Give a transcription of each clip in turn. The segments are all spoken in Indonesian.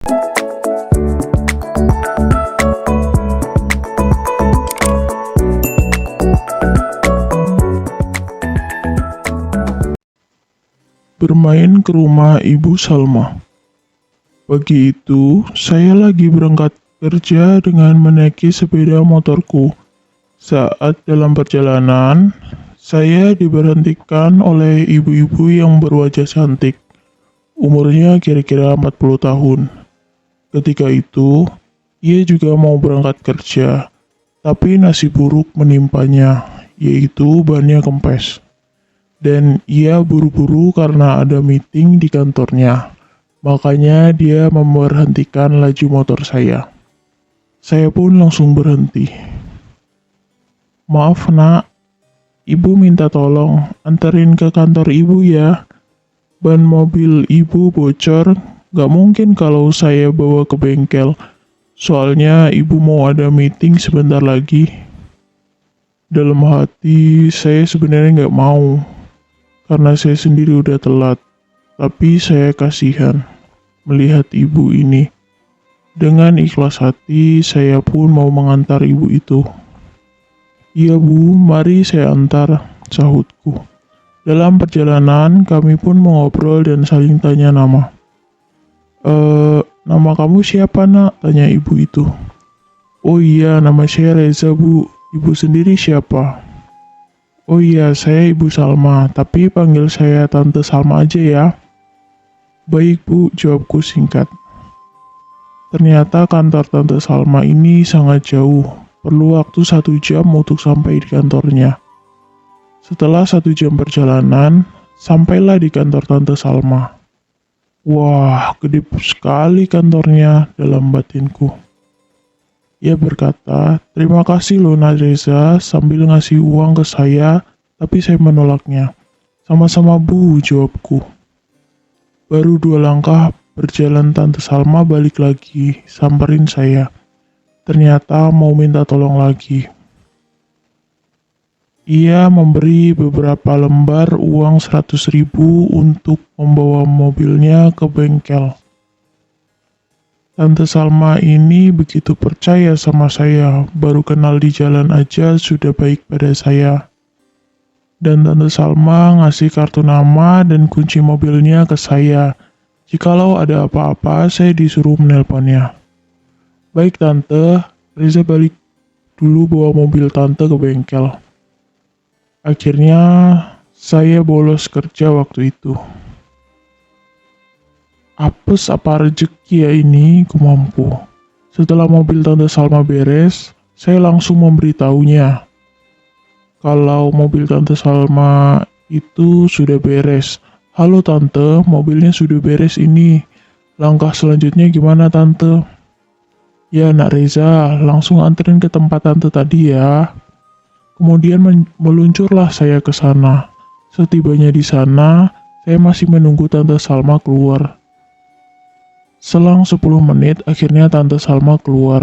Bermain ke rumah Ibu Salma. Pagi itu, saya lagi berangkat kerja dengan menaiki sepeda motorku. Saat dalam perjalanan, saya diberhentikan oleh ibu-ibu yang berwajah cantik. Umurnya kira-kira 40 tahun. Ketika itu, ia juga mau berangkat kerja, tapi nasib buruk menimpanya, yaitu bannya kempes. Dan ia buru-buru karena ada meeting di kantornya. Makanya dia memberhentikan laju motor saya. Saya pun langsung berhenti. Maaf nak, ibu minta tolong anterin ke kantor ibu ya. Ban mobil ibu bocor, gak mungkin kalau saya bawa ke bengkel. Soalnya ibu mau ada meeting sebentar lagi. Dalam hati saya sebenarnya gak mau. Karena saya sendiri udah telat, tapi saya kasihan melihat ibu ini. Dengan ikhlas hati, saya pun mau mengantar ibu itu. Iya bu, mari saya antar, sahutku. Dalam perjalanan, kami pun mengobrol dan saling tanya nama. Nama kamu siapa nak? Tanya ibu itu. Oh iya, nama saya Reza bu. Ibu sendiri siapa? Oh iya, saya Ibu Salma, tapi panggil saya Tante Salma aja ya. Baik bu, jawabku singkat. Ternyata kantor Tante Salma ini sangat jauh, perlu waktu 1 jam untuk sampai di kantornya. Setelah 1 jam perjalanan, sampailah di kantor Tante Salma. Wah, gede sekali kantornya dalam batinku. Ia berkata, terima kasih loh Reza, sambil ngasih uang ke saya, tapi saya menolaknya. Sama-sama bu, jawabku. Baru 2 langkah berjalan Tante Salma balik lagi, samperin saya. Ternyata mau minta tolong lagi. Ia memberi beberapa lembar uang 100.000 untuk membawa mobilnya ke bengkel. Tante Salma ini begitu percaya sama saya, baru kenal di jalan aja sudah baik pada saya. Dan Tante Salma ngasih kartu nama dan kunci mobilnya ke saya. Jikalau ada apa-apa, saya disuruh menelponnya. Baik Tante, Reza balik dulu bawa mobil Tante ke bengkel. Akhirnya, saya bolos kerja waktu itu. Apes apa rezeki ya ini, gumamku. Setelah mobil Tante Salma beres, saya langsung memberitahunya. Kalau mobil Tante Salma itu sudah beres. Halo Tante, mobilnya sudah beres ini. Langkah selanjutnya gimana Tante? Ya Nak Reza, langsung anterin ke tempat Tante tadi ya. Kemudian meluncurlah saya ke sana. Setibanya di sana, saya masih menunggu Tante Salma keluar. Selang 10 menit, akhirnya Tante Salma keluar.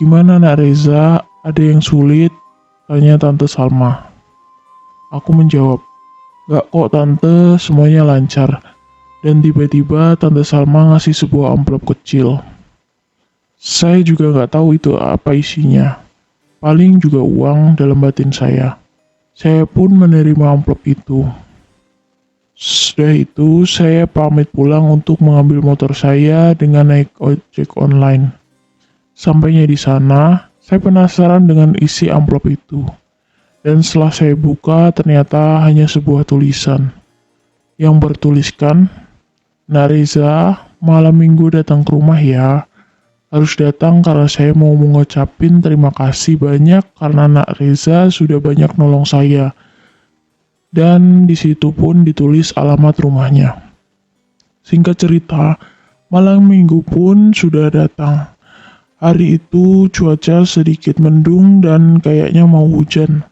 Gimana Nak Reza, ada yang sulit? Tanya Tante Salma. Aku menjawab, gak kok Tante, semuanya lancar. Dan tiba-tiba Tante Salma ngasih sebuah amplop kecil. Saya juga gak tahu itu apa isinya. Paling juga uang dalam batin saya. Saya pun menerima amplop itu. Sudah itu, saya pamit pulang untuk mengambil motor saya dengan naik ojek online. Sampainya di sana, saya penasaran dengan isi amplop itu. Dan setelah saya buka, ternyata hanya sebuah tulisan yang bertuliskan, Nak Reza, malam minggu datang ke rumah ya. Harus datang karena saya mau mengucapin terima kasih banyak karena Nak Reza sudah banyak nolong saya. Dan di situ pun ditulis alamat rumahnya. Singkat cerita, malam minggu pun sudah datang. Hari itu cuaca sedikit mendung dan kayaknya mau hujan.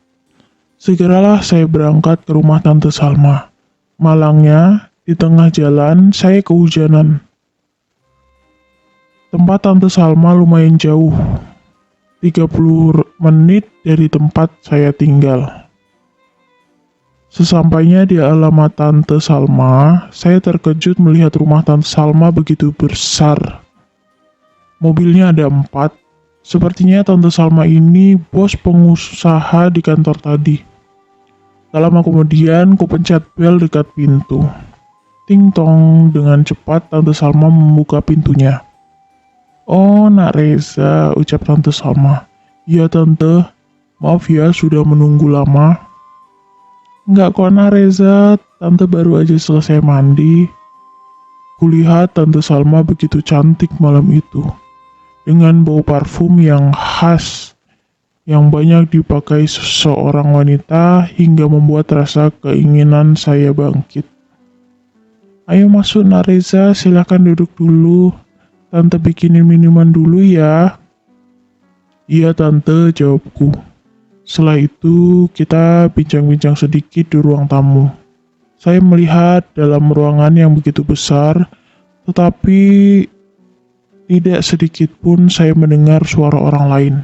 Segeralah saya berangkat ke rumah Tante Salma. Malangnya, di tengah jalan saya kehujanan. Tempat Tante Salma lumayan jauh, 30 menit dari tempat saya tinggal. Sesampainya di alamat Tante Salma, saya terkejut melihat rumah Tante Salma begitu besar. Mobilnya ada 4. Sepertinya Tante Salma ini bos pengusaha di kantor tadi. Tak lama kemudian, ku pencet bel dekat pintu. Ting tong, dengan cepat Tante Salma membuka pintunya. "Oh, Nak Reza," ucap Tante Salma. "Iya Tante, maaf ya sudah menunggu lama." "Enggak kok Nak Reza, Tante baru aja selesai mandi." Kulihat Tante Salma begitu cantik malam itu, dengan bau parfum yang khas yang banyak dipakai seseorang wanita hingga membuat rasa keinginan saya bangkit. "Ayo masuk Nak Reza, silakan duduk dulu. Tante bikinin minuman dulu ya." "Iya Tante," jawabku. Setelah itu, kita bincang-bincang sedikit di ruang tamu. Saya melihat dalam ruangan yang begitu besar, tetapi tidak sedikit pun saya mendengar suara orang lain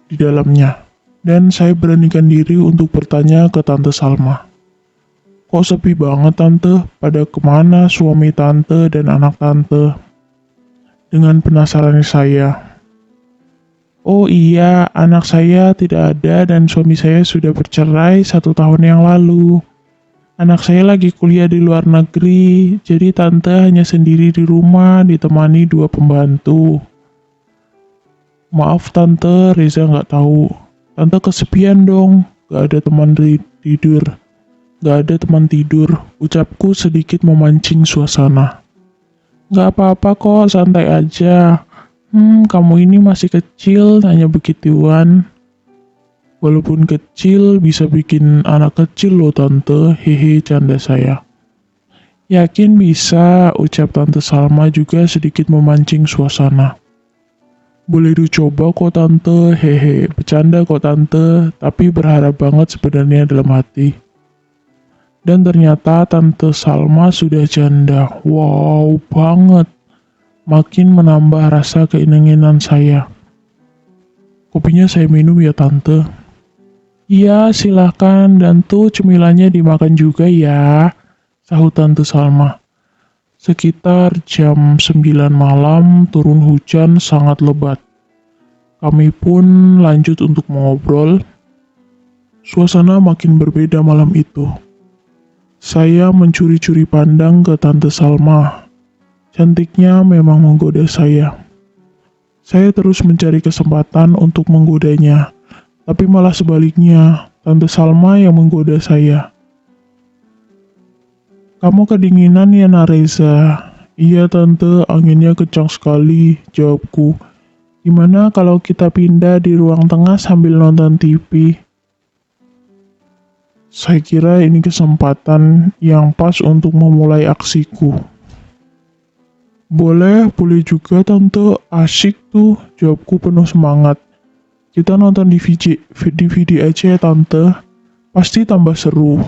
di dalamnya. Dan saya beranikan diri untuk bertanya ke Tante Salma. "Kok sepi banget Tante? Pada kemana suami Tante dan anak Tante?" Dengan penasaran saya. "Oh iya, anak saya tidak ada dan suami saya sudah bercerai 1 tahun yang lalu. Anak saya lagi kuliah di luar negeri, jadi Tante hanya sendiri di rumah ditemani 2 pembantu." "Maaf Tante, Reza nggak tahu. Tante kesepian dong, nggak ada teman tidur." "Nggak ada teman tidur," ucapku sedikit memancing suasana. "Nggak apa-apa kok, santai aja. Kamu ini masih kecil, tanya begituan." "Walaupun kecil, bisa bikin anak kecil loh Tante, hehe," canda saya. "Yakin bisa," ucap Tante Salma juga sedikit memancing suasana. "Boleh dicoba kok Tante, hehe, bercanda kok Tante, tapi berharap banget sebenarnya dalam hati." Dan ternyata Tante Salma sudah janda. Wow banget. Makin menambah rasa keinginan saya. "Kopinya saya minum ya Tante." "Iya silahkan, dan tuh cemilannya dimakan juga ya," sahut Tante Salma. Sekitar jam 9 malam turun hujan sangat lebat. Kami pun lanjut untuk mengobrol. Suasana makin berbeda malam itu. Saya mencuri-curi pandang ke Tante Salma. Cantiknya memang menggoda saya. Saya terus mencari kesempatan untuk menggodanya, tapi malah sebaliknya, Tante Salma yang menggoda saya. "Kamu kedinginan ya Nak Reza?" "Iya Tante, anginnya kencang sekali," jawabku. "Gimana kalau kita pindah di ruang tengah sambil nonton TV?" Saya kira ini kesempatan yang pas untuk memulai aksiku. Boleh juga Tante, asyik tuh," jawabku penuh semangat. "Kita nonton DVD aja ya Tante, pasti tambah seru."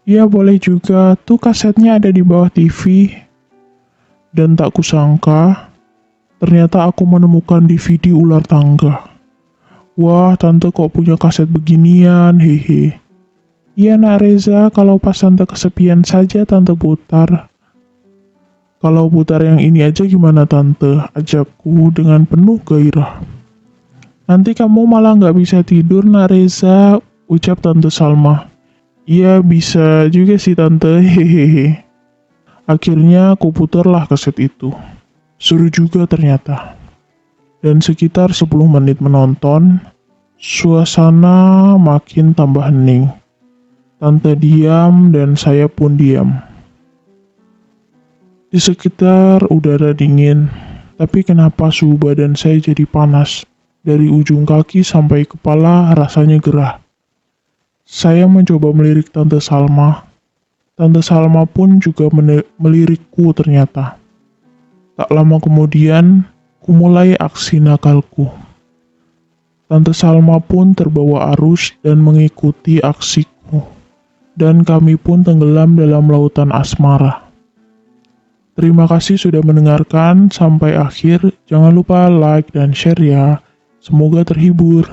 "Iya boleh juga, tuh kasetnya ada di bawah TV." Dan tak kusangka, ternyata aku menemukan DVD ular tangga. "Wah, Tante kok punya kaset beginian, hehe." "Iya Nak Reza, kalau pas Tante kesepian saja Tante putar." "Kalau putar yang ini aja gimana Tante?" ajakku dengan penuh gairah. "Nanti kamu malah nggak bisa tidur Nak Reza," ucap Tante Salma. "Iya bisa juga sih Tante, hehehe." Akhirnya aku putarlah kaset itu. Seru juga ternyata. Dan sekitar 10 menit menonton, suasana makin tambah hening. Tante diam dan saya pun diam. Di sekitar udara dingin, tapi kenapa suhu badan saya jadi panas? Dari ujung kaki sampai kepala rasanya gerah. Saya mencoba melirik Tante Salma. Tante Salma pun juga melirikku ternyata. Tak lama kemudian, ku mulai aksi nakalku. Tante Salma pun terbawa arus dan mengikuti aksiku. Dan kami pun tenggelam dalam lautan asmara. Terima kasih sudah mendengarkan sampai akhir. Jangan lupa like dan share ya. Semoga terhibur.